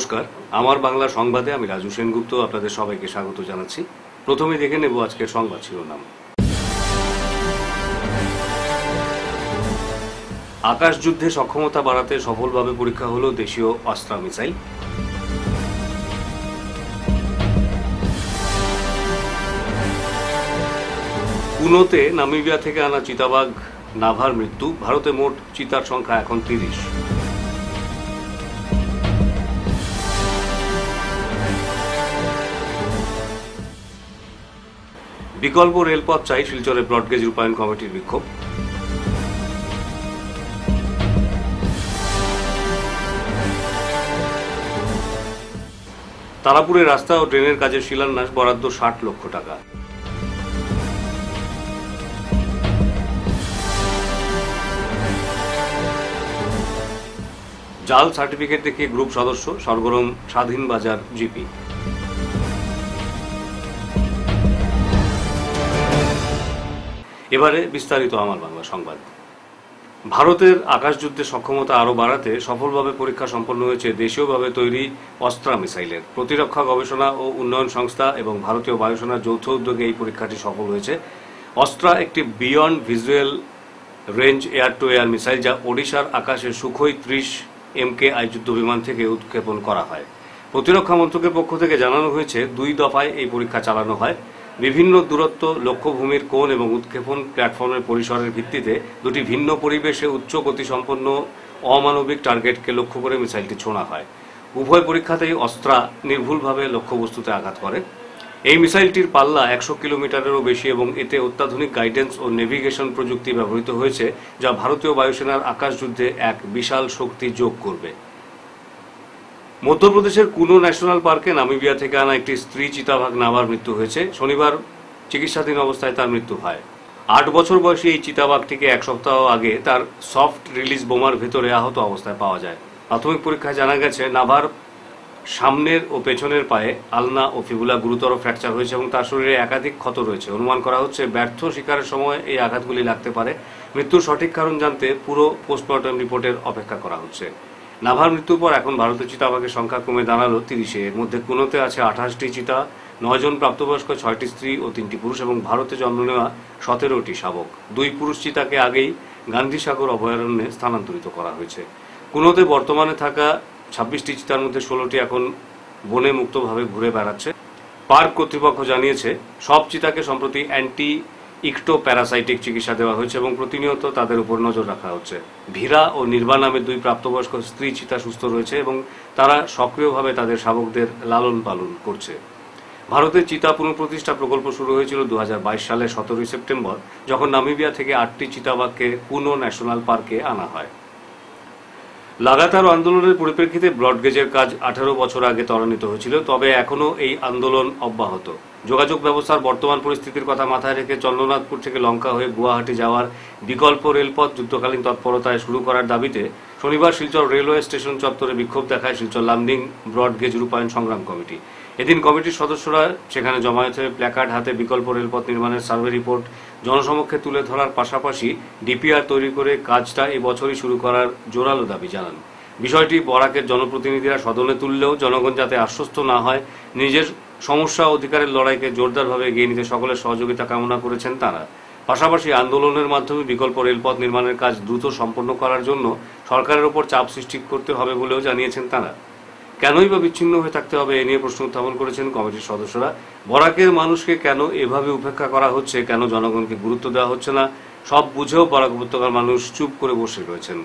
নমস্কার, আমার বাংলা সংবাদে আমি রাজু সেনগুপ্ত আপনাদের সবাইকে স্বাগত জানাচ্ছি। প্রথমে দেখে নেব আজকের সংবাদ শিরোনাম। আকাশ যুদ্ধে সক্ষমতা বাড়াতে সফলভাবে পরীক্ষা হলো দেশীয় অস্ত্র মিসাইল। পুনোতে নামিবিয়া থেকে আনা চিতাবাঘ নাভার মৃত্যু। ভারতে মোট চিতার সংখ্যা এখন 30। বিকল্প রেলপথ চাই, শিলচরে ব্রডগেজ রূপায়ণ কমিটির বিক্ষোভ। তারাপুরে রাস্তা ও ড্রেনের কাজের শিলান্যাস, বরাদ্দ 60 লক্ষ টাকা। জাল সার্টিফিকেট দেখিয়ে গ্রুপ সদস্য, সরগরম স্বাধীন বাজার জিপি। এবারে বিস্তারিত আমার বাংলা সংবাদ। ভারতের আকাশযুদ্ধে সক্ষমতা আরও বাড়াতে সফলভাবে পরীক্ষা সম্পন্ন হয়েছে দেশীয়ভাবে তৈরি অস্ত্রা মিসাইলের। প্রতিরক্ষা গবেষণা ও উন্নয়ন সংস্থা এবং ভারতীয় বায়ুসেনার যৌথ উদ্যোগে এই পরীক্ষাটি সফল হয়েছে। অস্ত্রা একটি beyond visual range air two air missile, যা ওড়িশার আকাশে সুখোই 30 MKI যুদ্ধ বিমান থেকে উৎক্ষেপণ করা হয়। প্রতিরক্ষা মন্ত্রকের পক্ষ থেকে জানানো হয়েছে, 2 দফায় এই পরীক্ষা চালানো হয়। বিভিন্ন দূরত্ব, লক্ষ্যভূমির কোণ এবং উৎক্ষেপণ প্ল্যাটফর্মের পরিসরের ভিত্তিতে দুটি ভিন্ন পরিবেশে উচ্চ গতিসম্পন্ন অমানবিক টার্গেটকে লক্ষ্য করে মিসাইলটি ছোড়া হয়। উভয় পরীক্ষাতেই অস্ত্রা নির্ভুলভাবে লক্ষ্যবস্তুতে আঘাত করে। এই মিসাইলটির পাল্লা 100 কিলোমিটারেরও বেশি এবং এতে অত্যাধুনিক গাইডেন্স ও নেভিগেশন প্রযুক্তি ব্যবহৃত হয়েছে, যা ভারতীয় বায়ুসেনার আকাশযুদ্ধে এক বিশাল শক্তি যোগ করবে। মধ্যপ্রদেশের কুনো ন্যাশনাল পার্কে নামিবিয়া থেকে আনা একটি স্ত্রী চিতাবাঘ নাভার মৃত্যু হয়েছে। শনিবার চিকিৎসাধীন অবস্থায় তার মৃত্যু হয়। 8 বছর বয়সী এই চিতাবাঘটিকে 1 সপ্তাহ আগে তার সফট রিলিজ বোমার ভেতরে আহত অবস্থায় পাওয়া যায়। প্রাথমিক পরীক্ষায় জানা গেছে, নাভার সামনের ও পেছনের পায়ে আলনা ও ফিবুলা গুরুতর ফ্র্যাকচার হয়েছে এবং তার শরীরে একাধিক ক্ষত রয়েছে। অনুমান করা হচ্ছে ব্যর্থ শিকারের সময় এই আঘাতগুলি লাগতে পারে। মৃত্যুর সঠিক কারণ জানতে পুরো পোস্টমর্টম রিপোর্টের অপেক্ষা করা হচ্ছে। নাভার মৃত্যুর পর এখন ভারতের চিতাবাঘের সংখ্যা কমে দাঁড়ালো 30-এ। এর মধ্যে কুনোতে আছে 28টি চিতা, 9 জন প্রাপ্তবয়স্ক, 6টি স্ত্রী ও 3টি পুরুষ এবং ভারতে জন্ম নেওয়া 17টি শাবক। 2 পুরুষ চিতাকে আগেই গান্ধীসাগর অভয়ারণ্যে স্থানান্তরিত করা হয়েছে। কুনোতে বর্তমানে থাকা 26টি চিতার মধ্যে 16টি এখন বনে মুক্তভাবে ঘুরে বেড়াচ্ছে। পার্ক কর্তৃপক্ষ জানিয়েছে, সব চিতাকে সম্প্রতি অ্যান্টি ইকটো প্যারাসাইটিক চিকিৎসা দেওয়া হয়েছে এবং প্রতিনিয়ত তাদের উপর নজর রাখা হচ্ছে। ভীরা ও নির্বা নামের 2 প্রাপ্তবয়স্ক স্ত্রী চিতা সুস্থ রয়েছে এবং তারা সক্রিয়ভাবে তাদের শাবকদের লালন পালন করছে। ভারতের চিতা পুনঃপ্রতিষ্ঠা প্রকল্প শুরু হয়েছিল 2022 সালের 17 সেপ্টেম্বর, যখন নামিবিয়া থেকে 8টি চিতাবাঘকে কুনো ন্যাশনাল পার্কে আনা হয়। লাগাতার আন্দোলনের পরিপ্রেক্ষিতে ব্রডগেজের কাজ 18 বছর আগে ত্বরান্বিত হয়েছিল, তবে এখনও এই আন্দোলন অব্যাহত। যোগাযোগ ব্যবস্থার বর্তমান পরিস্থিতির কথা মাথায় রেখে চন্দ্রনাথপুর থেকে লঙ্কা হয়ে গুয়াহাটি যাওয়ার বিকল্প রেলপথ যুদ্ধকালীন তৎপরতায় শুরু করার দাবিতে শনিবার শিলচর রেলওয়ে স্টেশন চত্বরে বিক্ষোভ দেখায় শিলচর লামডিং ব্রডগেজ রূপায়ণ সংগ্রাম কমিটি। এদিন কমিটির সদস্যরা সেখানে জমায়েত হয়ে প্ল্যাকার্ড হাতে বিকল্প রেলপথ নির্মাণের সার্ভে রিপোর্ট জনসমক্ষে তুলে ধরার পাশাপাশি ডিপিআর তৈরি করে কাজটা এবছরই শুরু করার জোরালো দাবি জানান। বিষয়টি বরাকের জনপ্রতিনিধিরা সদনে তুললেও জনগণ যাতে আশ্বস্ত না হয়, নিজের সমস্যা অধিকারের লড়াইকে জোরদারভাবে এগিয়ে নিতে সকলের সহযোগিতা কামনা করেছেন তারা। পাশাপাশি আন্দোলনের মাধ্যমে বিকল্প রেলপথ নির্মাণের কাজ দ্রুত সম্পন্ন করার জন্য সরকারের ওপর চাপ সৃষ্টি করতে হবে বলেও জানিয়েছেন তারা। কেনই বা বিচ্ছিন্ন হয়ে থাকতে হবে, এ নিয়ে প্রশ্ন উত্থাপন করেছেন কমিটির সদস্যরা। বরাকের মানুষকে কেন এভাবে উপেক্ষা করা হচ্ছে, কেন জনগণকে গুরুত্ব দেওয়া হচ্ছে না, সব বুঝেও বরাক উপত্যকার মানুষ চুপ করে বসে রয়েছেন।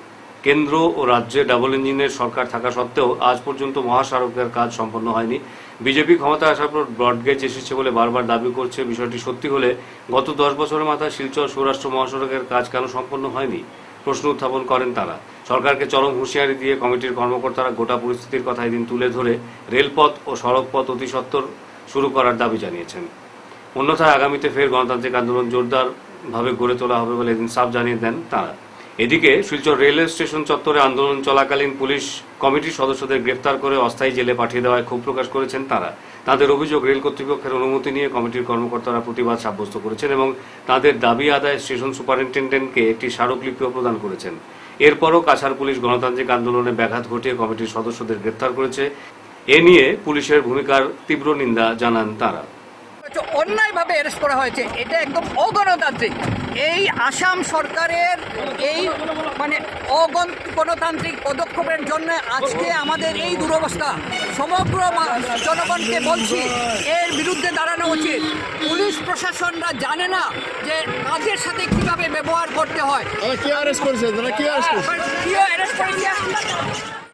কেন্দ্র ও রাজ্যে ডাবল ইঞ্জিনের সরকার থাকা সত্ত্বেও আজ পর্যন্ত মহাসড়কের কাজ সম্পন্ন হয়নি। বিজেপি ক্ষমতায় আসার পর ব্রডগেজ এসেছে বলে বারবার দাবি করছে। বিষয়টি সত্যি হলে গত 10 বছরের মাথায় শিলচর সৌরাষ্ট্র মহাসড়কের কাজ কেন সম্পন্ন হয়নি, প্রশ্ন উত্থাপন করেন তারা। সরকারকে চরম হুঁশিয়ারি দিয়ে কমিটির কর্মকর্তারা গোটা পরিস্থিতির কথা এদিন তুলে ধরে রেলপথ ও সড়কপথ অতি সত্বর শুরু করার দাবি জানিয়েছেন। অন্যথায় আগামীতে ফের গণতান্ত্রিক আন্দোলন জোরদারভাবে গড়ে তোলা হবে বলে এদিন সাফ জানিয়ে দেন তারা। এদিকে শিলচর রেলওয়ে স্টেশন চত্বরে আন্দোলন চলাকালীন পুলিশ কমিটির সদস্যদের গ্রেফতার করে অস্থায়ী জেলে পাঠিয়ে দেওয়ায় ক্ষোভ প্রকাশ করেছেন তারা। তাদের অভিযোগ, রেল কর্তৃপক্ষের অনুমতি নিয়ে কমিটির কর্মকর্তারা প্রতিবাদ সাব্যস্ত করেছেন এবং তাদের দাবি আদায়ে স্টেশন সুপারিনটেন্ডেন্টকে একটি স্মারকলিপিও প্রদান করেছেন। এরপরও কাছাড় পুলিশ গণতান্ত্রিক আন্দোলনে ব্যাঘাত ঘটিয়ে কমিটির সদস্যদের গ্রেফতার করেছে। এ নিয়ে পুলিশের ভূমিকার তীব্র নিন্দা জানান তারা। অন্যায়ভাবে অ্যারেস্ট করা হয়েছে, এটা একদম অগণতান্ত্রিক। এই আসাম সরকারের এই মানে অগণতান্ত্রিক পদক্ষেপের জন্য আজকে আমাদের এই দুরবস্থা। সমগ্র জনগণকে বলছি এর বিরুদ্ধে দাঁড়ানো উচিত। পুলিশ প্রশাসনরা জানে না যে কাজের সাথে কিভাবে ব্যবহার করতে হয়।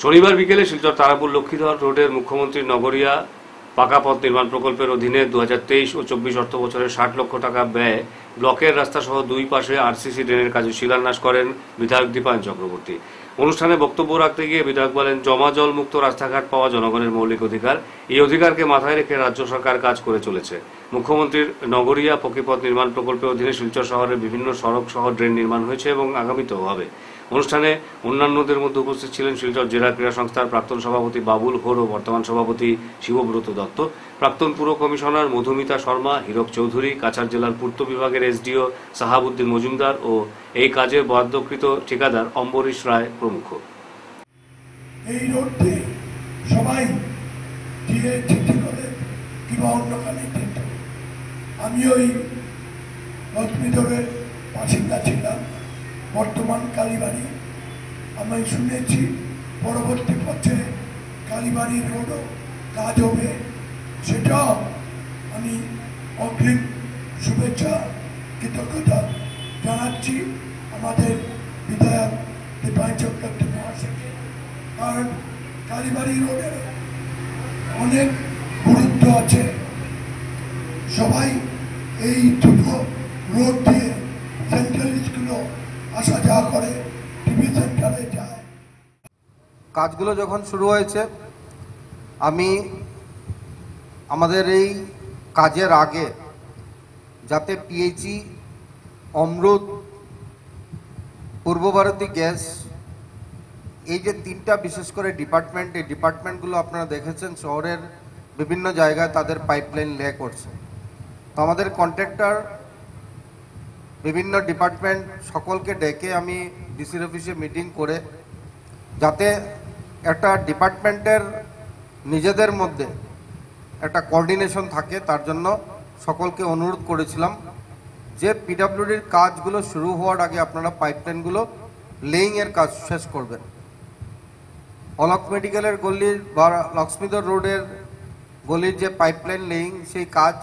শনিবার বিকেলে শিলচর তারাপুর লক্ষ্মীধর রোডের মুখ্যমন্ত্রী নগরিয়া পাকা পথ নির্মাণ প্রকল্পের অধীনে 2023 ও 24 অর্থ বছরে 60 লক্ষ টাকা ব্যয়ে ব্লকের রাস্তা সহ দুই পাশে আরসিসি ড্রেনের কাজে শিলান্যাস করেন বিধায়ক দীপায়ন চক্রবর্তী। অনুষ্ঠানে বক্তব্য রাখতে গিয়ে বিধায়ক বলেন, জমা জল মুক্ত রাস্তাঘাট পাওয়া জনগণের মৌলিক অধিকার। এই অধিকারকে মাথায় রেখে রাজ্য সরকার কাজ করে চলেছে। মুখ্যমন্ত্রীর নগরিয়া পকিপথ নির্মাণ প্রকল্পের অধীনে শিলচর শহরের বিভিন্ন সড়ক সহ ড্রেন নির্মাণ হয়েছে এবং আগামীতেও হবে। অনুষ্ঠানে অন্যান্যদের মধ্যে উপস্থিত ছিলেন শিলচর জেলা ক্রীড়া সংস্থার প্রাক্তন সভাপতি বাবুল হোর ও বর্তমান সভাপতি শিবব্রত দত্ত, প্রাক্তন পুর কমিশনার মধুমিতা শর্মা, হীরক চৌধুরী, কাছাড় জেলার পূর্ত বিভাগের এসডিও সাহাবুদ্দিন মজুমদার ও এই কাজের বরাদ্দকৃত ঠিকাদার অম্বরীশ রায় প্রমুখ। এই রোডটি সবাই দিয়ে চিঠি করে কিংবা অন্য কানে কিন্তু আমি ওই লক্ষ্মীধরের বাসিন্দা ছিলাম, বর্তমান কালীবাড়ি। আমি শুনেছি পরবর্তী পথে কালীবাড়ি রোডও কাজ হবে, সেটাও আমি অগ্রিম শুভেচ্ছা কৃতজ্ঞতা জানাচ্ছি আমাদের বিধায়ক দীপায়ন চক্রবর্তী মহাশয়কে। কারণ কালীবাড়ি রোডের অনেক গুরুত্ব আছে। সবাই এই দুটো রোড দিয়ে সেন্ট্রাল স্কুলও আসা যাওয়া করে, টিভি সেন্টারে যায়। কাজগুলো যখন শুরু হয়েছে, আমি আমাদের এই কাজের আগে যাতে পিএইচই, অমৃত, পূর্ব ভারতী গ্যাস, এই যে তিনটা বিশেষ করে ডিপার্টমেন্ট, এই ডিপার্টমেন্টগুলো আপনারা দেখেছেন শহরের বিভিন্ন জায়গায় তাদের পাইপলাইন লে করছে। তো আমাদের কন্ট্রাক্টর বিভিন্ন ডিপার্টমেন্ট সকলকে ডেকে আমি ডিসির অফিসে মিটিং করে যাতে একটা ডিপার্টমেন্টের নিজেদের মধ্যে একটা কোঅর্ডিনেশন থাকে, তার জন্য সকলকে অনুরোধ করেছিলাম যে পিডব্লিউডির কাজগুলো শুরু হওয়ার আগে আপনারা পাইপলাইনগুলো লেইংয়ের কাজ শেষ করবেন। অলক মেডিকেলের গলির বা লক্ষ্মীধর রোডের গলির যে পাইপলাইন লেইং, সেই কাজ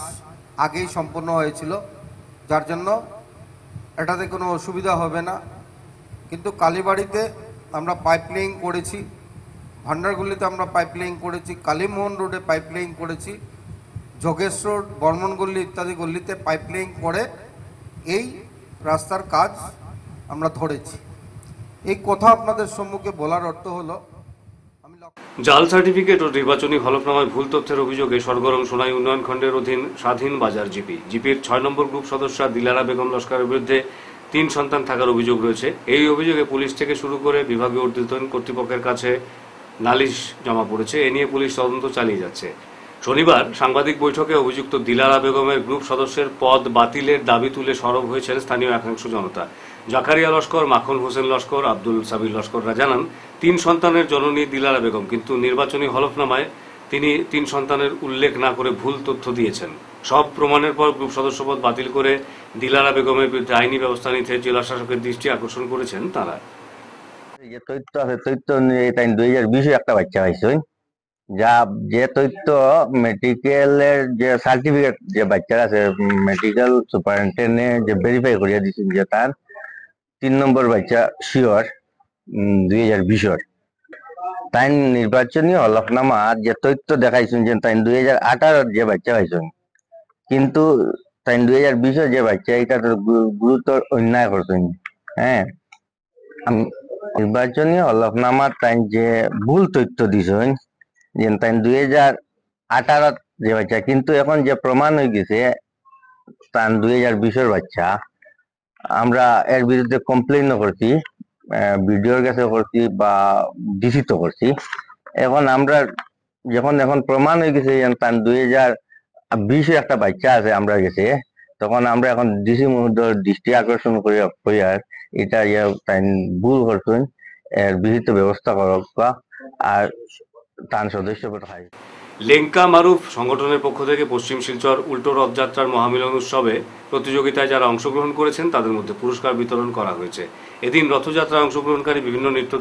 আগেই সম্পন্ন হয়েছিল, যার জন্য এটাতে কোনো অসুবিধা হবে না। কিন্তু কালীবাড়িতে আমরা পাইপলাইন করেছি, ভান্ডারগুলিতে আমরা পাইপলাইন করেছি, কালীমোহন রোডে পাইপলাইন করেছি, যোগেশ রোড, বর্মন গল্লি ইত্যাদি গল্লিতে পাইপলাইন করে এই রাস্তার কাজ আমরা ধরেছি। এই কথা আপনাদের সম্মুখে বলার অর্থ হলো, জাল সার্টিফিকেট ও নির্বাচনী হলফনামায় ভুল তথ্যের অভিযোগে সরগরম সোনাই উন্নয়ন খণ্ডের অধীন স্বাধীন বাজার জিপির 6 নম্বর গ্রুপ সদস্যা দিলারা বেগম লস্করের বিরুদ্ধে 3 সন্তান থাকার অভিযোগ রয়েছে। এই অভিযোগে পুলিশ থেকে শুরু করে বিভাগীয় ঊর্ধ্বতন কর্তৃপক্ষের কাছে নালিশ জমা পড়েছে। এ নিয়ে পুলিশ তদন্ত চালিয়ে যাচ্ছে। শনিবার সাংবাদিক বৈঠকে অভিযুক্ত দিলারা বেগমের গ্রুপ সদস্যের পদ বাতিলের দাবি তুলে সরব হয়েছেন স্থানীয় একাংশ জনতা। জাকারিয়া লস্কর, মাখন হোসেন লস্কর, আব্দুল সাবির লস্কররা জানান, 3 সন্তানের জননী দিলারা বেগম, কিন্তু নির্বাচনী হলফনামায় তিনি 3 সন্তানের উল্লেখ না করে ভুল তথ্য দিয়েছেন। সব প্রমাণের পর গ্রুপ সদস্যপদ বাতিল করে দিলারা বেগমের বিরুদ্ধে আইনি ব্যবস্থা নিতে জেলা শাসকের দৃষ্টি আকর্ষণ করেছেন তারা। যে তথ্য আছে, তথ্য নিয়ে 2020 একটা বাচ্চা হয়েছে, যা যে তথ্য মেডিকেলের যে সার্টিফিকেট যে বাচ্চার আছে, মেডিকেল সুপারিনটেন্ডেন্ট যে ভেরিফাই করিয়া দিচ্ছেন যে তার 3 নম্বর বাচ্চা শিওর 2020। তাই নির্বাচনী হলফনামা যে তথ্য দেখাইছেন যে তাই 2018 যে বাচ্চা হয়েছেন, কিন্তু তাই 2020 যে বাচ্চা, এটা তো গুরুতর অন্যায় করছেন। হ্যাঁ, নির্বাচনী হলফনামার তাই যে ভুল তথ্য দিছেন যে তাই 2018 যে বাচ্চা, কিন্তু এখন যে প্রমাণ হয়ে গেছে তার 2020 বাচ্চা। আমরা এর বিরুদ্ধে কমপ্লেনও করছি, ভিডিওর কাছে করছি বা ডিসিতে করছি। এখন আমরা এখন প্রমাণ হয়ে গেছে তার 2020 একটা বাচ্চা আছে আমরা গেছে, তখন আমরা এখন ডিসি মহোদয়ের দৃষ্টি আকর্ষণ করি আর এটা তাই ভুল করছেন, এর বিহিত ব্যবস্থা করক। আর তার সদস্য হয়। লেঙ্কা মারুফ সংগঠনের পক্ষ থেকে পশ্চিম শিলচর উল্টো রথযাত্রার মহামিলন উৎসবে প্রতিযোগিতায় যারা অংশগ্রহণ করেছেন তাদের মধ্যে পুরস্কার বিতরণ করা হয়েছে। এদিন রথযাত্রায় অংশগ্রহণকারী বিভিন্ন নৃত্য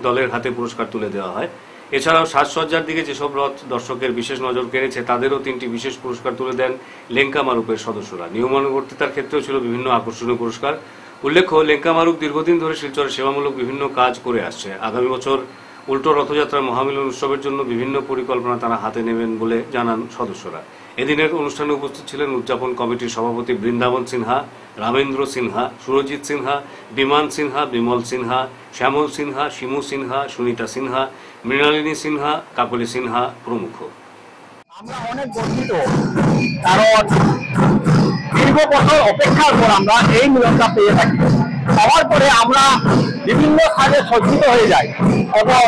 দলের হাতে পুরস্কার তুলে দেওয়া হয়। এছাড়াও সাজসজ্জার দিকে যেসব রথ দর্শকের বিশেষ নজর কেড়েছে তাদেরও 3টি বিশেষ পুরস্কার তুলে দেন লেঙ্কা মারুফের সদস্যরা। নিয়মানুবর্তিতার ক্ষেত্রেও ছিল বিভিন্ন আকর্ষণীয় পুরস্কার। উল্লেখ্য, লেঙ্কা মারুফ দীর্ঘদিন ধরে শিলচরে সেবামূলক বিভিন্ন কাজ করে আসছে। আগামী বছর উল্টো রথযাত্রার মহামিলন উৎসবের জন্য বিভিন্ন পরিকল্পনা তারা হাতে নেবেন বলে জানান সদস্যরা। এদিনের অনুষ্ঠানে উপস্থিত ছিলেন উদযাপন কমিটির সভাপতি বৃন্দাবন সিনহা, রামেন্দ্র সিনহা, সুরজিৎ সিনহা, বিমান সিনহা, বিমল সিনহা, শ্যামল সিনহা, শিমু সিনহা, সুনিতা সিনহা, মৃণালিনী সিনহা, কাকলি সিনহা প্রমুখ। আমরা অনেক গর্বিত, কারণ দীর্ঘ বছর অপেক্ষার পর আমরা এই মিলনটা পেয়ে থাকি। পাওয়ার পরে আমরা বিভিন্ন সাজে সজ্জিত হয়ে যাই এবং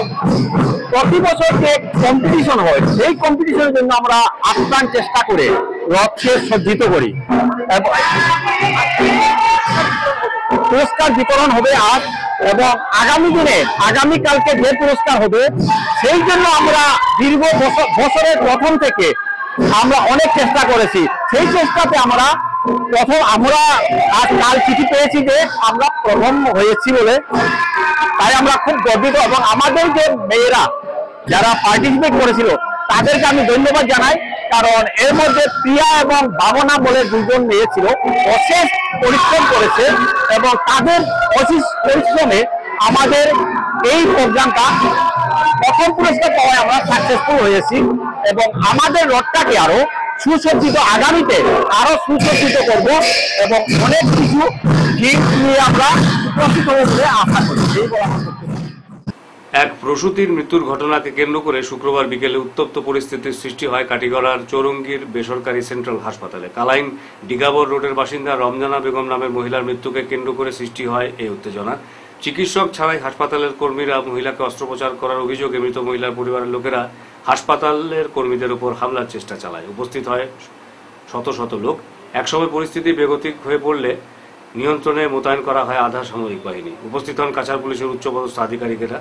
প্রতি বছর যে কম্পিটিশন হয় সেই কম্পিটিশনের জন্য আমরা আপ্রাণ চেষ্টা করে রথকে সজ্জিত করি এবং পুরস্কার বিতরণ হবে আজ এবং আগামী দিনে আগামীকালকে যে পুরস্কার হবে সেই জন্য আমরা দীর্ঘ বছরের প্রথম থেকে আমরা অনেক চেষ্টা করেছি। সেই চেষ্টাতে আমরা আজ কাল চিঠি পেয়েছি যে আমরা প্রথম হয়েছি বলে, তাই আমরা খুব গর্বিত এবং আমাদের যে মেয়েরা যারা পার্টিসিপেট করেছিল তাদেরকে আমি ধন্যবাদ জানাই, কারণ এর মধ্যে প্রিয়া এবং ভাবনা বলে 2জন মেয়ে ছিল, অশেষ পরিশ্রম করেছে এবং তাদের অশেষ পরিশ্রমে আমাদের এই প্রোগ্রামটা প্রথম পুরস্কার পাওয়ায় আমরা সাকসেসফুল হয়েছি এবং আমাদের রথটাকে আরো সুসজ্জিত, আগামীতে আরো সুসজ্জিত করব এবং অনেক কিছু গিফট নিয়ে আমরা উপস্থিত হব বলে আশা করি। এক প্রসূতির মৃত্যুর ঘটনাকে কেন্দ্র করে শুক্রবার বিকেলে উত্তপ্ত পরিস্থিতির সৃষ্টি হয় কাটিগড়ার চৌরঙ্গীর বেসরকারি সেন্ট্রাল হাসপাতালে। কালাইন ডিগাবর রোডের বাসিন্দা রমজানা বেগম নামের মহিলার মৃত্যুকে কেন্দ্র করে সৃষ্টি হয় এই উত্তেজনা। চিকিৎসক ছাড়াই হাসপাতালের কর্মীরা মহিলাকে অস্ত্রোপচার করার অভিযোগে মৃত মহিলার পরিবারের লোকেরা হাসপাতালের কর্মীদের উপর হামলার চেষ্টা চালায়। উপস্থিত হয় শত শত লোক। একসময় পরিস্থিতি বেগতিক হয়ে পড়লে নিয়ন্ত্রণে মোতায়েন করা হয় আধা সামরিক বাহিনী। উপস্থিত হন কাছাড় পুলিশের উচ্চপদস্থ আধিকারিকেরা।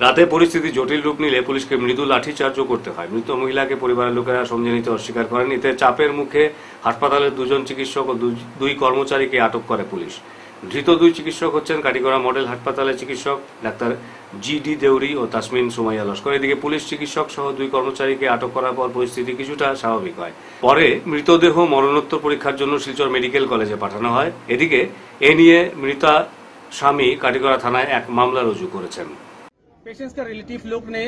রাতে পরিস্থিতি জটিল রূপ নিলে পুলিশকে মৃদু লাঠিচার্জও করতে হয়। মৃত মহিলাকে পরিবারের লোকেরা সমঝে নিতে অস্বীকার করেন। এতে চাপের মুখে হাসপাতালের 2জন চিকিৎসক ও 2 কর্মচারীকে আটক করে পুলিশ। ধৃত 2 চিকিৎসক হচ্ছেন কাটিগড়া মডেল হাসপাতালের চিকিৎসক ডাক্তার GD দেউরি ও তাসমিন সুমাইয়া লস্কর। এদিকে পুলিশ চিকিৎসক সহ 2 কর্মচারীকে আটক করার পর পরিস্থিতি কিছুটা স্বাভাবিক হয়। পরে মৃতদেহ মরণোত্তর পরীক্ষার জন্য শিলচর মেডিকেল কলেজে পাঠানো হয়। এদিকে এ নিয়ে মৃতা স্বামী কাটিগড়া থানায় এক মামলা রুজু করেছেন। पेशेंट्स का रिलेटिव लोग ने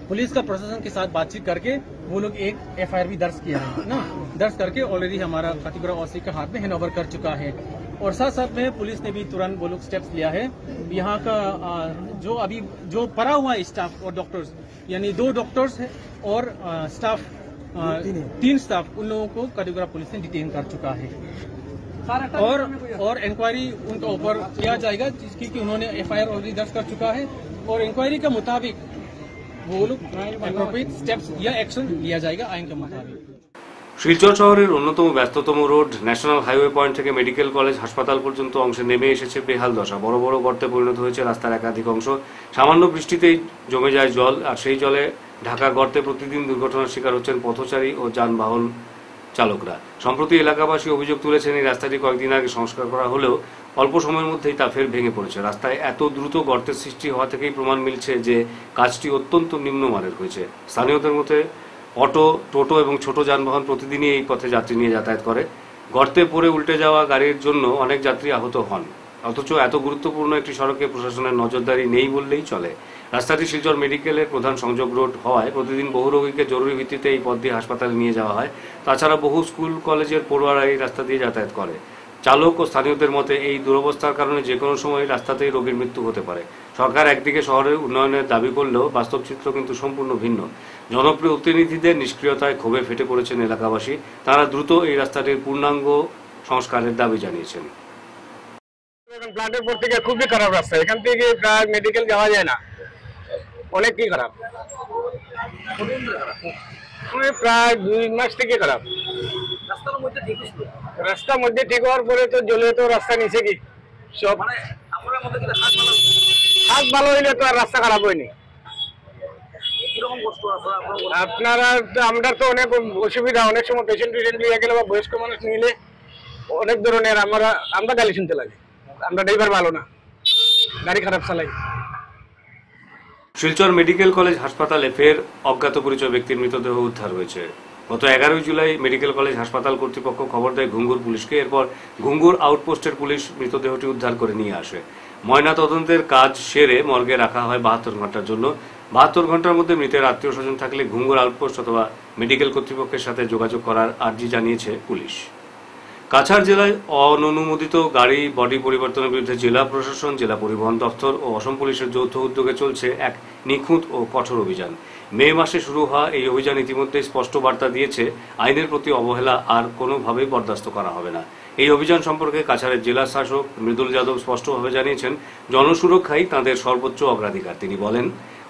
पुलिस का प्रशासन के साथ बातचीत करके वो लोग एक FIR भी दर्ज किया है ना, दर्ज करके ऑलरेडी हमारा काटीगोड़ा OC के हाथ में हैंडओवर कर चुका है। और साथ साथ में पुलिस ने भी तुरंत वो लोग स्टेप्स लिया है। यहाँ का जो पड़ा हुआ स्टाफ और डॉक्टर्स, यानी 2 डॉक्टर्स है और स्टाफ 3 स्टाफ, उन लोगों को काटीगोड़ा पुलिस ने डिटेन कर चुका है और इंक्वायरी उनके ऊपर किया जाएगा, क्योंकि उन्होंने FIR ऑलरेडी दर्ज कर चुका है और इंक्वायरी के मुताबिक वो लोग एप्रोप्रिएट स्टेप्स या एक्शन लिया जाएगा आइन के मुताबिक। শিলচর শহরের অন্যতম ব্যস্ততম রোড ন্যাশনাল হাইওয়ে পয়েন্ট থেকে মেডিকেল কলেজ হাসপাতাল পর্যন্ত অংশে নেমে এসেছে বেহাল দশা। বড় বড় গর্তে পরিণত হয়েছে রাস্তার একাধিক অংশ। সামান্য বৃষ্টিতেই জমে যায় জল, আর সেই জলে ঢাকা গর্তে প্রতিদিন দুর্ঘটনার শিকার হচ্ছেন পথচারী ও যানবাহন চালকরা। সম্প্রতি এলাকাবাসী অভিযোগ তুলেছেন এই রাস্তাটি কয়েকদিন আগে সংস্কার করা হলেও অল্প সময়ের মধ্যেই তা ফের ভেঙে পড়েছে। রাস্তায় এত দ্রুত গর্তের সৃষ্টি হওয়া থেকেই প্রমাণ মিলছে যে কাজটি অত্যন্ত নিম্নমানের হয়েছে। স্থানীয়দের মতে অটো, টোটো এবং ছোট যানবাহন প্রতিদিনই এই পথে যাত্রী নিয়ে যাতায়াত করে। গর্তে পড়ে উল্টে যাওয়া গাড়ির জন্য অনেক যাত্রী আহত হন। অথচ এত গুরুত্বপূর্ণ একটি সড়কে প্রশাসনের নজরদারি নেই বললেই চলে। রাস্তাটি শিলচর মেডিকেলের প্রধান সংযোগ রোড হওয়ায় প্রতিদিন বহু রোগীকে জরুরি ভিত্তিতে এই পথ দিয়ে হাসপাতালে নিয়ে যাওয়া হয়। তাছাড়া বহু স্কুল কলেজের পড়ুয়ারা এই রাস্তা দিয়ে যাতায়াত করে। চালক ও স্থানীয়দের মতে এই দুরবস্থার কারণে যে কোনো সময় রাস্তাতেই রোগীর মৃত্যু হতে পারে। সরকার একদিকে শহরের উন্নয়নের দাবি করলেও বাস্তব চিত্র কিন্তু সম্পূর্ণ ভিন্ন। জনপ্রিয় প্রতিনিধিদের নিষ্ক্রিয়তায় ক্ষোভে ফেটে পড়েছেন এলাকাবাসী। তারা দ্রুত এই রাস্তাটির পূর্ণাঙ্গ সংস্কারের দাবি জানিয়েছেন। প্লান্টের পর থেকে খুবই খারাপ রাস্তা, এখান থেকে প্রায় মেডিকেল যাওয়া যায় না, অনেকই খারাপ, প্রায় 2 মাস থেকে খারাপ। রাস্তার মধ্যে ঠিক হওয়ার পরে তো জলে তো রাস্তা নিচে কি সব হাত ভালো হইলে তো আর রাস্তা খারাপ হয়নি। আপনারা আমরা তো অনেক অসুবিধা, অনেক সময় পেশেন্ট নিয়ে গেলে বা বয়স্ক মানুষ নিলে অনেক ধরনের আমরা গালি শুনতে লাগে। আমরা ড্রাইভার ভালো না, গাড়ি খারাপ চালাই। শিলচর মেডিকেল কলেজ হাসপাতালে ফের অজ্ঞাত পরিচয় ব্যক্তির মৃতদেহ উদ্ধার হয়েছে। গত 11 জুলাই মেডিকেল কলেজ হাসপাতাল কর্তৃপক্ষ খবর দেয় ঘুঙ্গুর পুলিশকে। এরপর ঘুঙ্গুর আউটপোস্টের পুলিশ মৃতদেহটি উদ্ধার করে নিয়ে আসে। ময়না তদন্তের কাজ সেরে মর্গে রাখা হয় 72 ঘন্টার জন্য। 72 ঘন্টার মধ্যে মৃতের আত্মীয় স্বজন থাকলে ঘুঙ্গুর আউটপোস্ট অথবা মেডিকেল কর্তৃপক্ষের সাথে যোগাযোগ করার আর্জি জানিয়েছে পুলিশ। কাছাড় জেলায় অননুমোদিত গাড়ি বডি পরিবর্তনের বিরুদ্ধে জেলা প্রশাসন, জেলা পরিবহন দপ্তর ও অসম পুলিশের যৌথ উদ্যোগে চলছে এক নিখুঁত ও কঠোর অভিযান। মে মাসে শুরু হওয়া এই অভিযান ইতিমধ্যে স্পষ্ট বার্তা দিয়েছে, আইনের প্রতি অবহেলা আর কোনোভাবেই বরদাস্ত করা হবে না। এই অভিযান সম্পর্কে কাছাড়ের জেলা শাসক মৃদুল যাদব স্পষ্টভাবে জানিয়েছেন, জনসুরক্ষাই তাঁদের সর্বোচ্চ অগ্রাধিকার। তিনি বলেন,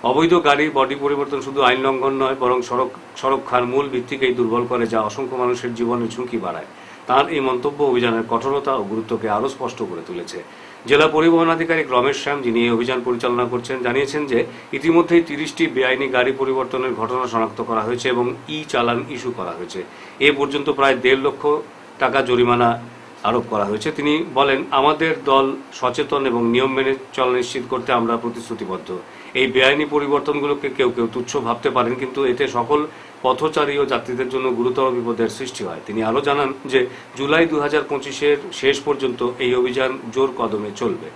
অবৈধ গাড়ি বডি পরিবর্তন শুধু আইন লঙ্ঘন নয়, বরং সুরক্ষার মূল ভিত্তিকেই দুর্বল করে, যা অসংখ্য মানুষের জীবনের ঝুঁকি বাড়ায়। তাঁর এই মন্তব্য অভিযানের কঠোরতা ও গুরুত্বকে আরও স্পষ্ট করে তুলেছে। জেলা পরিবহন আধিকারিক রমেশ শ্যাম, যিনি এই অভিযান পরিচালনা করছেন, জানিয়েছেন যে ইতিমধ্যেই 30টি বেআইনি গাড়ি পরিবর্তনের ঘটনা শনাক্ত করা হয়েছে এবং চালান ইস্যু করা হয়েছে। এ পর্যন্ত প্রায় 1.5 লক্ষ টাকা জরিমানা আরোপ করা হয়েছে। তিনি বলেন, আমাদের দল সচেতন এবং নিয়ম মেনে চলা নিশ্চিত করতে আমরা প্রতিশ্রুতিবদ্ধ। এই বেআইনি পরিবর্তনগুলোকে কেউ কেউ তুচ্ছ ভাবতে পারেন, কিন্তু এতে সকল পথচারী ও যাত্রীদের জন্য গুরুতর বিপদের সৃষ্টি হয়। তিনি আরও জানান যে জুলাই 2025-এর শেষ পর্যন্ত এই অভিযান জোর কদমে চলবে।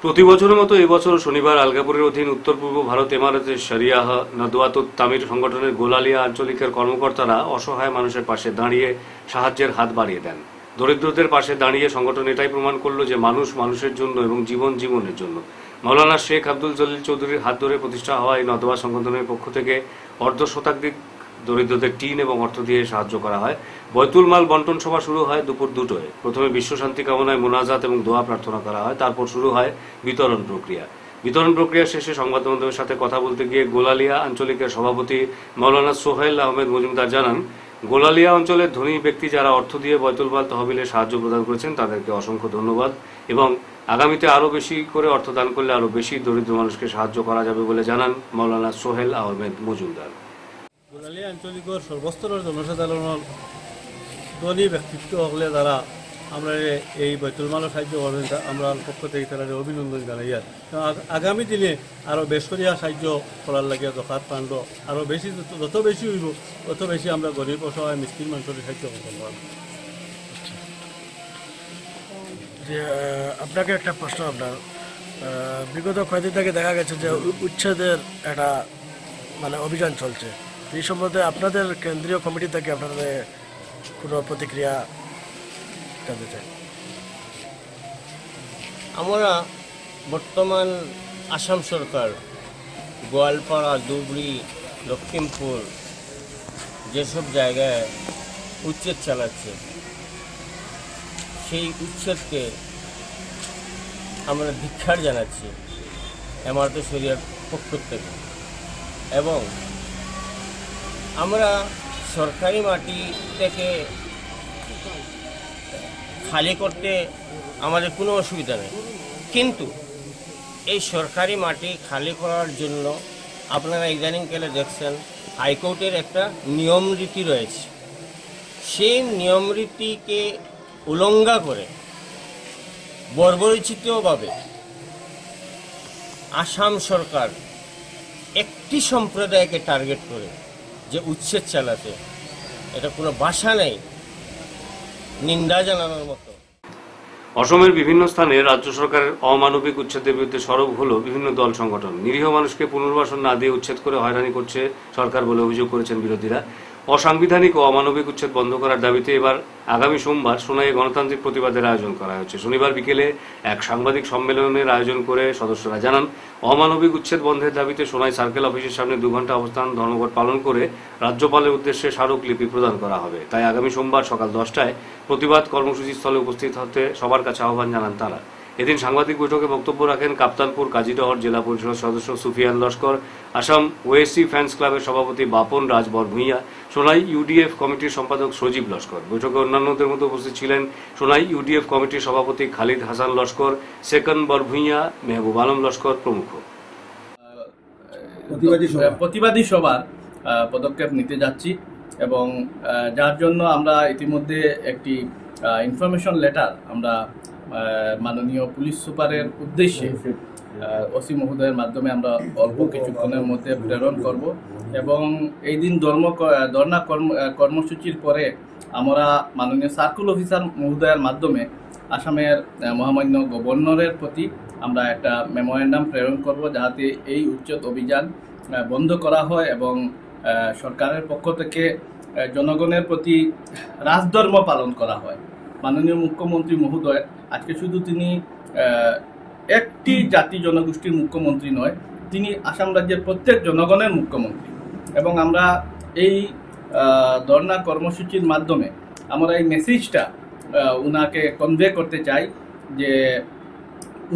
প্রতি বছরের মতো এবছর শনিবার আলগাপুরের অধীন উত্তর পূর্ব ভারত এমারতের শরিয়াহ নদওয়াতুত তামির সংগঠনের গোলালিয়া আঞ্চলিকের কর্মকর্তারা অসহায় মানুষের পাশে দাঁড়িয়ে সাহায্যের হাত বাড়িয়ে দেন। দরিদ্রদের পাশে দাঁড়িয়ে সংগঠন এটাই প্রমাণ করল যে মানুষ মানুষের জন্য এবং জীবন জীবনের জন্য। মৌলানা শেখ আব্দুল জলিল চৌধুরীর হাত ধরে প্রতিষ্ঠা হওয়া এই নদওয়া সংগঠনের পক্ষ থেকে অর্ধশতাধিক দরিদ্রদের টিন এবং অর্থ দিয়ে সাহায্য করা হয়। বৈতুল মাল বন্টন সভা শুরু হয় দুপুর 2টায়। প্রথমে বিশ্বশান্তি কামনায় মোনাজাত এবং দোয়া প্রার্থনা করা হয়, তারপর শুরু হয় বিতরণ প্রক্রিয়া। বিতরণ প্রক্রিয়া শেষে সংবাদ মাধ্যমের সাথে কথা বলতে গিয়ে গোলালিয়া আঞ্চলিকের সভাপতি মৌলানা সোহেল আহমেদ মজুমদার জানান, গোলালিয়া অঞ্চলের ধনী ব্যক্তি যারা অর্থ দিয়ে বৈতুল মাল তহবিলে সাহায্য প্রদান করেছেন তাদেরকে অসংখ্য ধন্যবাদ এবং আগামীতে আরও বেশি করে অর্থ দান করলে আরও বেশি দরিদ্র মানুষকে সাহায্য করা যাবে বলে জানান মৌলানা সোহেল আহমেদ মজুমদার। গোলালিয়া আঞ্চলিকৰ সর্বস্তরের জনসাধারণের ধনী ব্যক্তিত্ব হলে যারা আমরা এই বৈতুলমালের সাহায্য করবেন, আমরা পক্ষ থেকে তারা অভিনন্দন জানাই। আর আগামী দিনে আরও বেসরিয়া সাহায্য করার লাগে দরকার পান্ড আরও বেশি, যত বেশি হইব তত বেশি আমরা গরিব অসহায় মিসকিন মানুষের সাহায্য করতে পারব। যে আপনাকে একটা প্রশ্ন, আপনার বিগত কয়েকদিন থেকে দেখা গেছে যে উচ্ছেদের একটা অভিযান চলছে, এই সম্বন্ধে আপনাদের কেন্দ্রীয় কমিটি থেকে আপনাদের কোনো প্রতিক্রিয়া জানতে চাই। আমরা বর্তমান আসাম সরকার গোয়ালপাড়া, ধুবড়ি, লক্ষ্মীমপুর যেসব জায়গায় উচ্ছেদ চালাচ্ছে, সেই উচ্ছেদকে আমরা ধিক্কার জানাচ্ছি এমারতে শরিয়ার পক্ষ থেকে। এবং আমরা সরকারি মাটি থেকে খালি করতে আমাদের কোনো অসুবিধা নেই, কিন্তু এই সরকারি মাটি খালি করার জন্য আপনারা ইদানিংকালে দেখছেন হাইকোর্টের একটা নিয়ম রীতি রয়েছে। সেই নিয়ম রীতিকে উল্লঙ্ঘা করে বর্বরচিতভাবে আসাম সরকার একটি সম্প্রদায়কে টার্গেট করে যে উচ্ছেদ চালাতে, এটা কোনো ভাষা নেই, নিন্দা জানানোর মতো। অসমের বিভিন্ন স্থানে রাজ্য সরকারের অমানবিক উচ্ছেদের বিরুদ্ধে সরব হলো বিভিন্ন দল সংগঠন। নিরীহ মানুষকে পুনর্বাসন না দিয়ে উচ্ছেদ করে হয়রানি করছে সরকার বলে অভিযোগ করেছেন বিরোধীরা। অসাংবিধানিক ও অমানবিক উচ্ছেদ বন্ধ করার দাবিতে এবার আগামী সোমবার সোনাইয়ে গণতান্ত্রিক প্রতিবাদের আয়োজন করা হয়েছে। শনিবার বিকেলে এক সাংবাদিক সম্মেলনের আয়োজন করে সদস্যরা জানান, অমানবিক উচ্ছেদ বন্ধের দাবিতে সোনাই সার্কেল অফিসের সামনে 2 ঘন্টা অবস্থান ধর্মঘট পালন করে রাজ্যপালের উদ্দেশ্যে স্মারকলিপি প্রদান করা হবে। তাই আগামী সোমবার সকাল 10টায় প্রতিবাদ কর্মসূচি স্থলে উপস্থিত হতে সবার কাছে আহ্বান জানান তারা। এদিন সাংবাদিক বৈঠকে বক্তব্য রাখেন কাপ্তানপুর কাজীডহর জেলা পরিষদ সদস্য সুফিয়ান লস্কর, আসাম ওএসসি ফ্যান্স ক্লাবের সভাপতি বাপন রাজ বরভূঁইয়া, সোনাই ইউডিএফ কমিটির সম্পাদক সজীব লস্কর। বৈঠকে অন্যান্যদের মধ্যে উপস্থিত ছিলেন সোনাই ইউডিএফ কমিটির সভাপতি খালিদ হাসান লস্কর, সেকন বরভূঁইয়া, মেহবুব আলম লস্কর প্রমুখ। প্রতিবাদী সভার পদক্ষেপ নিতে যাচ্ছি এবং যার জন্য আমরা ইতিমধ্যে একটি ইনফরমেশন লেটার আমরা মাননীয় পুলিশ সুপারের উদ্দেশ্যে ওসি মহোদয়ের মাধ্যমে আমরা অল্প কিছুক্ষণের মধ্যে প্রেরণ করব এবং এই দিন ধর্ণা কর্মসূচির পরে আমরা মাননীয় সার্কুল অফিসার মহোদয়ের মাধ্যমে আসামের মহামান্য গভর্নরের প্রতি আমরা একটা মেমোরেন্ডাম প্রেরণ করব যাতে এই উচ্ছেদ অভিযান বন্ধ করা হয় এবং সরকারের পক্ষ থেকে জনগণের প্রতি রাজধর্ম পালন করা হয়। মাননীয় মুখ্যমন্ত্রী মহোদয় আজকে শুধু তিনি একটি জাতি জনগোষ্ঠীর মুখ্যমন্ত্রী নয়, তিনি আসাম রাজ্যের প্রত্যেক জনগণের মুখ্যমন্ত্রী এবং আমরা এই ধর্ণা কর্মসূচির মাধ্যমে আমরা এই মেসেজটা উনাকে কনভে করতে চাই যে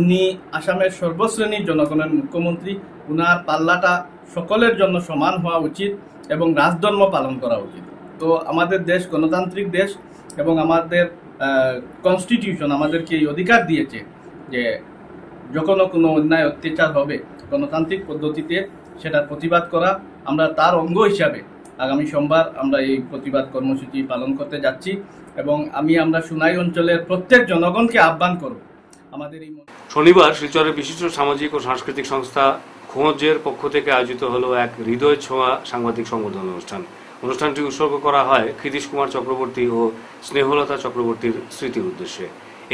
উনি আসামের সর্বশ্রেণীর জনগণের মুখ্যমন্ত্রী, উনার পাল্লাটা সকলের জন্য সমান হওয়া উচিত এবং রাজধর্ম পালন করা উচিত। তো আমাদের দেশ গণতান্ত্রিক দেশ এবং আমাদের কনস্টিটিউশন আমাদেরকে এই অধিকার দিয়েছে যে যখনও কোনো অন্যায় অত্যাচার হবে গণতান্ত্রিক পদ্ধতিতে সেটার প্রতিবাদ করা। আমরা তার অঙ্গ হিসাবে আগামী সোমবার আমরা এই প্রতিবাদ কর্মসূচি পালন করতে যাচ্ছি এবং আমরা সুনাই অঞ্চলের প্রত্যেক জনগণকে আহ্বান করব আমাদের এই। শনিবার শিলচরের বিশিষ্ট সামাজিক ও সাংস্কৃতিক সংস্থা খোঁজের পক্ষ থেকে আয়োজিত হলো এক হৃদয় ছোঁয়া সাংবাদিক সংবর্ধনা অনুষ্ঠান। অনুষ্ঠানটি উৎসর্গ করা হয় ক্ষিতীশ কুমার চক্রবর্তী ও স্নেহলতা চক্রবর্তীর স্মৃতির উদ্দেশ্যে।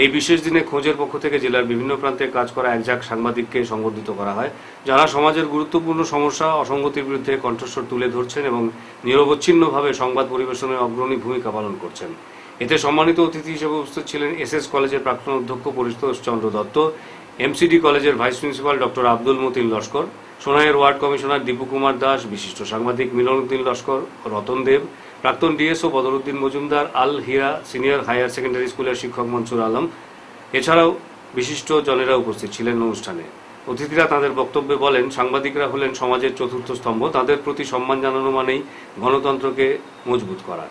এই বিশেষ দিনে খোঁজের পক্ষ থেকে জেলার বিভিন্ন প্রান্তে কাজ করা একঝাঁক সাংবাদিককে সংবর্ধিত করা হয়, যারা সমাজের গুরুত্বপূর্ণ সমস্যা অসঙ্গতির বিরুদ্ধে কণ্ঠস্বর তুলে ধরছেন এবং নিরবচ্ছিন্নভাবে সংবাদ পরিবেশনের অগ্রণী ভূমিকা পালন করছেন। এতে সম্মানিত অতিথি হিসেবে উপস্থিত ছিলেন এসএস কলেজের প্রাক্তন অধ্যক্ষ পরিতোষ চন্দ্র দত্ত, এমসিডি কলেজের vice principal doctor Abdul Matin Laskar, সোনাইয়ের ওয়ার্ড কমিশনার দীপু কুমার দাস, বিশিষ্ট সাংবাদিক মিলনউদ্দিন লস্কর, রতন দেব, প্রাক্তন DSO Badruddin Majumdar, Al Hira senior higher secondary স্কুলের শিক্ষক মনসুর আলম, এছাড়াও বিশিষ্ট জনেরা উপস্থিত ছিলেন অনুষ্ঠানে। অতিথিরা তাদের বক্তব্যে বলেন, সাংবাদিকরা হলেন সমাজের চতুর্থ স্তম্ভ, তাদের প্রতি সম্মান জানানো মানেই গণতন্ত্রকে মজবুত করা।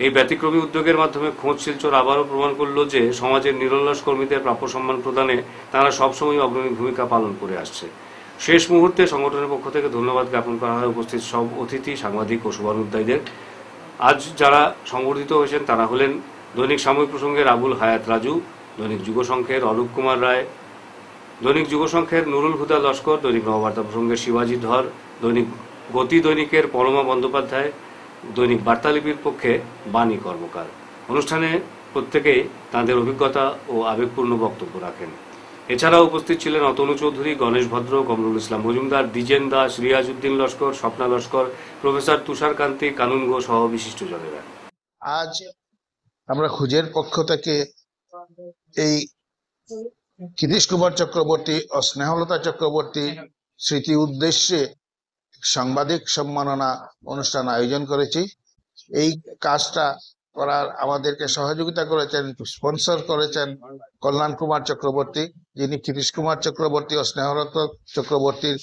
এই ব্যতিক্রমী উদ্যোগের মাধ্যমে খোঁজ শিলচর আবারও প্রমাণ করল যে সমাজের নিরলস কর্মীদের প্রাপ্য সম্মান প্রদানে তারা সবসময় অগ্রণী ভূমিকা পালন করে আসছে। শেষ মুহূর্তে সংগঠনের পক্ষ থেকে ধন্যবাদ জ্ঞাপন করা হয় উপস্থিত সব অতিথি, সাংবাদিক ও শুভানুধ্যায়ীদের। আজ যারা সংবর্ধিত হয়েছেন তারা হলেন দৈনিক সাময়িক প্রসঙ্গের আবুল হায়াত রাজু, দৈনিক যুগসংখ্যের অরূপ কুমার রায়, দৈনিক যুগসংখ্যের নুরুল হুদা লস্কর, দৈনিক নববার্তা প্রসঙ্গের শিবাজি ধর, দৈনিক গতি দৈনিকের পরমা বন্দ্যোপাধ্যায়, দৈনিক বার্তালিপির পক্ষে বাণী কর্মকার। অনুষ্ঠানে প্রত্যেকেই তাঁদের অভিজ্ঞতা ও আবেগপূর্ণ বক্তব্য রাখেন। এছাড়াও উপস্থিত ছিলেন অতনু চৌধুরী, গণেশ ভদ্র, কমরুল ইসলাম মজুমদার, দ্বিজেন দাস, রিয়াজ উদ্দিন লস্কর, স্বপ্না লস্কর, প্রফেসর তুষার কান্তি, কানুন ঘোষ সহ বিশিষ্ট জনেরা। আজ আমরা খোঁজের পক্ষ থেকে এই ক্ষিতীশ কুমার চক্রবর্তী ও স্নেহলতা চক্রবর্তী স্মৃতি উদ্দেশ্যে সাংবাদিক সম্মাননা অনুষ্ঠান আয়োজন করেছি। এই কাজটা করার আমাদেরকে সহযোগিতা করেছেন, স্পন্সর করেছেন কল্যাণ কুমার চক্রবর্তী, যিনি ক্ষিতীশ কুমার চক্রবর্তী ও স্নেহলতা চক্রবর্তীর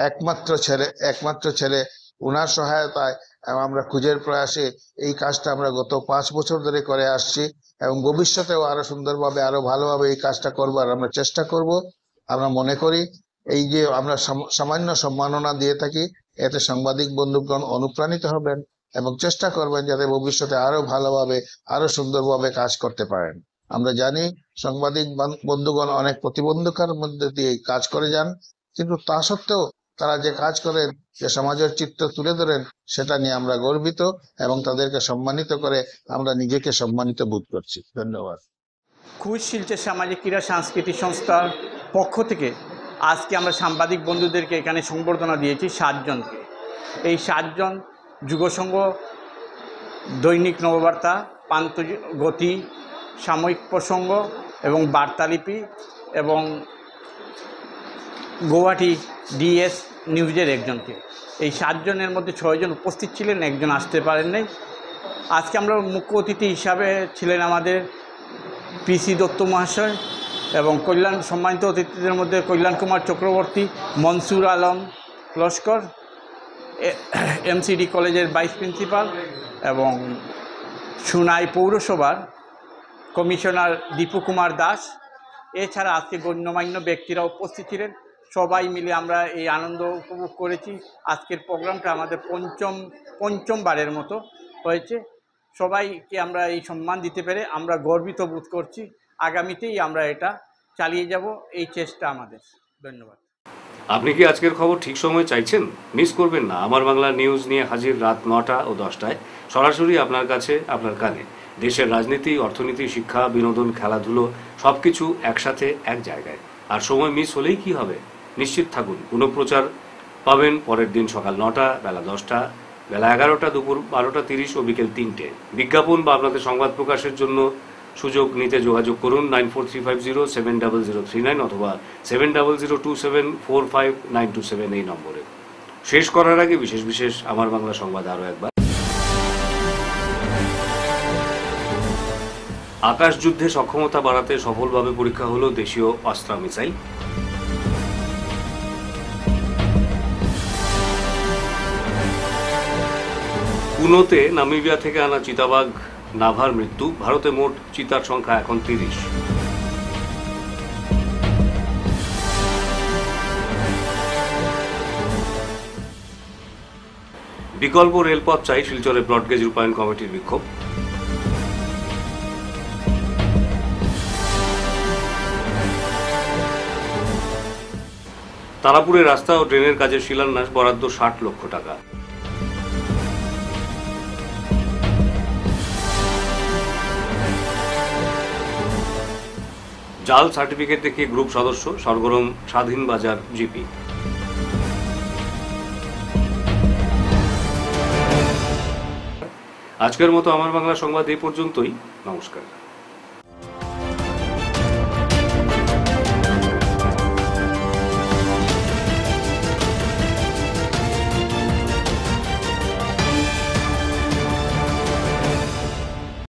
একমাত্র ছেলে। উনার সহায়তায় আমরা খোঁজের প্রয়াসে এই কাজটা আমরা গত 5 বছর ধরে করে আসছি এবং ভবিষ্যতেও আরো সুন্দরভাবে আরো ভালোভাবে এই কাজটা করবার আমরা চেষ্টা করব। আমরা মনে করি এই যে আমরা সামান্য সম্মাননা দিয়ে থাকি, এতে সাংবাদিক বন্ধুগণ অনুপ্রাণিত হবেন এবং চেষ্টা করবেন যাতে ভবিষ্যতে আরো ভালোভাবে আরো সুন্দরভাবে কাজ করতে পারেন। আমরা জানি সাংবাদিক বন্ধুগণ অনেক প্রতিবন্ধকার মধ্যে দিয়ে কাজ করে যান, কিন্তু তা সত্ত্বেও তারা যে কাজ করেন, যে সমাজের চিত্র তুলে ধরেন, সেটা নিয়ে আমরা গর্বিত এবং তাদেরকে সম্মানিত করে আমরা নিজেকে সম্মানিত বোধ করছি। ধন্যবাদ। খোঁজ শিলচর সামাজিক ক্রীড়া সাংস্কৃতিক সংস্থার পক্ষ থেকে আজকে আমরা সাংবাদিক বন্ধুদেরকে এখানে সংবর্ধনা দিয়েছি 7 জনকে। এই 7 জন যুগসংঘ, দৈনিক নববার্তা, প্রান্ত গতি, সাময়িক প্রসঙ্গ এবং বার্তালিপি এবং গৌহাটি ডিএস নিউজের একজনকে। এই 7 জনের মধ্যে 6 জন উপস্থিত ছিলেন, একজন আসতে পারেন নাই। আজকে আমরা মুখ্য অতিথি হিসাবে ছিলেন আমাদের পিসি দত্ত মহাশয় এবং সম্মানিত অতিথিদের মধ্যে কল্যাণ কুমার চক্রবর্তী, মনসুর আলম লস্কর, এমসিডি কলেজের ভাইস প্রিন্সিপাল এবং সুনাই পৌরসভার কমিশনার দীপু কুমার দাস। এছাড়া আজকে গণ্যমান্য ব্যক্তিরা উপস্থিত ছিলেন। সবাই মিলে আমরা এই আনন্দ উপভোগ করেছি। আজকের প্রোগ্রামটা আমাদের পঞ্চমবারের মতো হয়েছে। সবাইকে আমরা এই সম্মান দিতে পেরে আমরা গর্বিত বোধ করছি। আগামীতেই আমরা এটা চালিয়ে যাব, এই চেষ্টা আমাদের। ধন্যবাদ। আপনি কি আজকের খবর ঠিক সময় চাইছেন? মিস করবেন না। আমার বাংলা নিউজ নিয়ে হাজির রাত 9টা ও 10টায়, সরাসরি আপনার কাছে, আপনার কানে। দেশের রাজনীতি, অর্থনীতি, শিক্ষা, বিনোদন, খেলাধুলো সবকিছু একসাথে এক জায়গায়। আর সময় মিস হলেই কি হবে? নিশ্চিত থাকুন, পুনঃপ্রচার পাবেন পরের দিন সকাল 9টা, বেলা 10টা, বেলা 11টা, দুপুর 12:30 ও বিকেল 3টে। বিজ্ঞাপন বা আপনাদের সংবাদ প্রকাশের জন্য সুযোগ নিতে যোগাযোগ করুন 9435070039 অথবা 7002745927 এই নম্বরে। শেষ করার আগে বিশেষ আমার বাংলা সংবাদ আরও একবার। আকাশ যুদ্ধে সক্ষমতা বাড়াতে সফলভাবে পরীক্ষা হলো দেশীয় অস্ত্রা মিসাইল। পুনোতে নামিবিয়া থেকে আনা চিতাবাঘ নাভার মৃত্যু। ভারতে মোট চিতার সংখ্যা এখন 30। বিকল্প রেলপথ চাই, শিলচরে ব্রডগেজ রূপায়ণ কমিটির বিক্ষোভ। তারাপুরে রাস্তা ও ড্রেনের কাজের শিলান্যাস, বরাদ্দ 60 লক্ষ টাকা। জাল সার্টিফিকেট দেখিয়ে গ্রুপ সদস্য সরগরম স্বাধীন বাজার জিপি। আজকের মতো আমার বাংলা সংবাদ এই পর্যন্তই। নমস্কার।